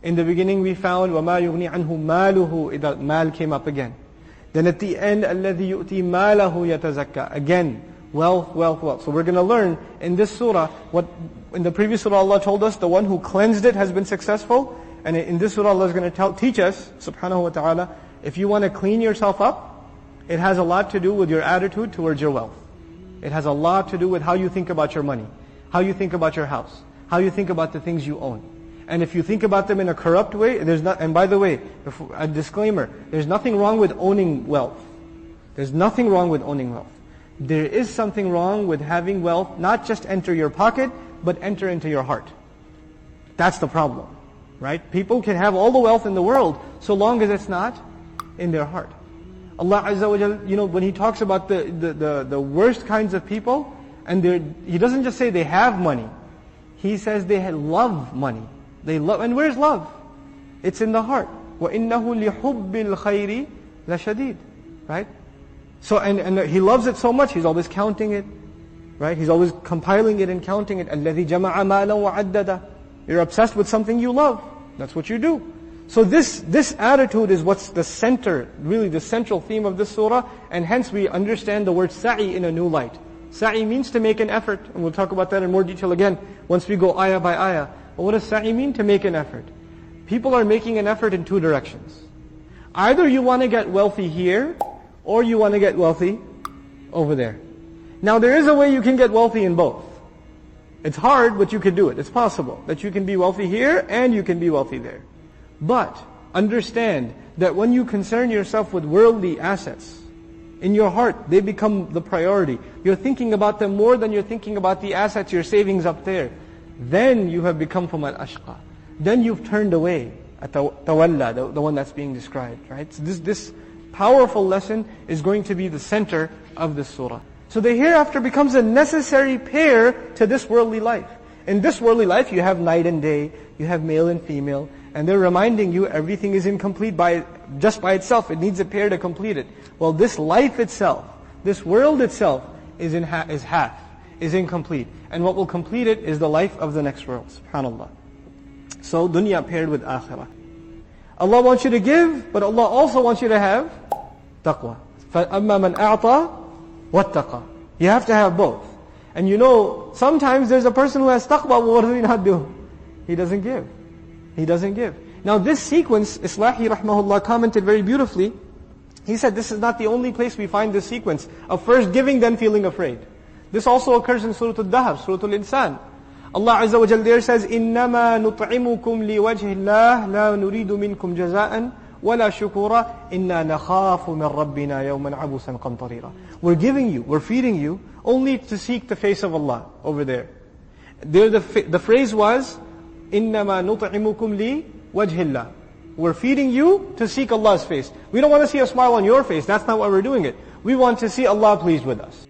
In the beginning we found وَمَا يُغْنِي عَنْهُ مَالُهُ. The mal came up again. Then at the end, الَّذِي يُؤْتِي مَالَهُ يَتَزَكَّى. Again, wealth, wealth, wealth. So we're going to learn in this surah, what in the previous surah Allah told us, the one who cleansed it has been successful. And in this surah Allah is going to teach us, subhanahu wa ta'ala, if you want to clean yourself up, it has a lot to do with your attitude towards your wealth. It has a lot to do with how you think about your money, how you think about your house, how you think about the things you own. And if you think about them in a corrupt way, and by the way, a disclaimer, there's nothing wrong with owning wealth. There's nothing wrong with owning wealth. There is something wrong with having wealth not just enter your pocket, but enter into your heart. That's the problem, right? People can have all the wealth in the world, so long as it's not in their heart. Allah Azza wa Jal, when He talks about the worst kinds of people, and He doesn't just say they have money. He says they love money. They love, and where's love? It's in the heart. وَإِنَّهُ لِحُبِّ الْخَيْرِ لَشَدِيدٌ. Right? So, and He loves it so much, He's always counting it. Right? He's always compiling it and counting it. الَّذِي جَمَعَ مَالًا وَعَدَّدَ. You're obsessed with something you love. That's what you do. So this attitude is what's the center, really the central theme of this surah, and hence we understand the word sa'i in a new light. Sa'i means to make an effort, and we'll talk about that in more detail again once we go ayah by ayah. But what does sa'i mean? To make an effort. People are making an effort in two directions. Either you want to get wealthy here, or you want to get wealthy over there. Now there is a way you can get wealthy in both. It's hard, but you can do it. It's possible that you can be wealthy here and you can be wealthy there. But understand that when you concern yourself with worldly assets, in your heart, they become the priority. You're thinking about them more than you're thinking about the assets, your savings up there. Then you have become from al-ashqa. Then you've turned away, tawalla, the one that's being described, right? So this powerful lesson is going to be the center of this surah. So the hereafter becomes a necessary pair to this worldly life. In this worldly life, you have night and day, you have male and female, and they're reminding you everything is incomplete just by itself. It needs a pair to complete it. Well, this life itself, this world itself, is half, is incomplete. And what will complete it is the life of the next world. SubhanAllah. So dunya paired with akhirah. Allah wants you to give, but Allah also wants you to have taqwa. فَأَمَّا مَنْ أَعْطَى وَاتَّقَى. You have to have both. And sometimes there's a person who has taqwa, but what does he not do? He doesn't give. He doesn't give. Now this sequence, Islahi rahmahullah commented very beautifully. He said this is not the only place we find this sequence of first giving, then feeling afraid. This also occurs in Surah Al-Dahab, Surah Al-Insan. Allah Azza wa Jal there says, إِنَّمَا نُطْعِمُكُمْ لِوَجْهِ اللَّهِ لَا نُرِيدُ مِنْكُمْ جَزَاءً وَلَا شُكُورًا إِنَّا نَخَافُ مِنْ رَبِّنَا يَوْمًا عَبُسًا قَمْطَرِيرًا. We're giving you, we're feeding you, only to seek the face of Allah over there. There the phrase was, إِنَّمَا نُطْعِمُكُمْ لِوَجْهِ اللَّهِ. We're feeding you to seek Allah's face. We don't want to see a smile on your face. That's not why we're doing it. We want to see Allah pleased with us.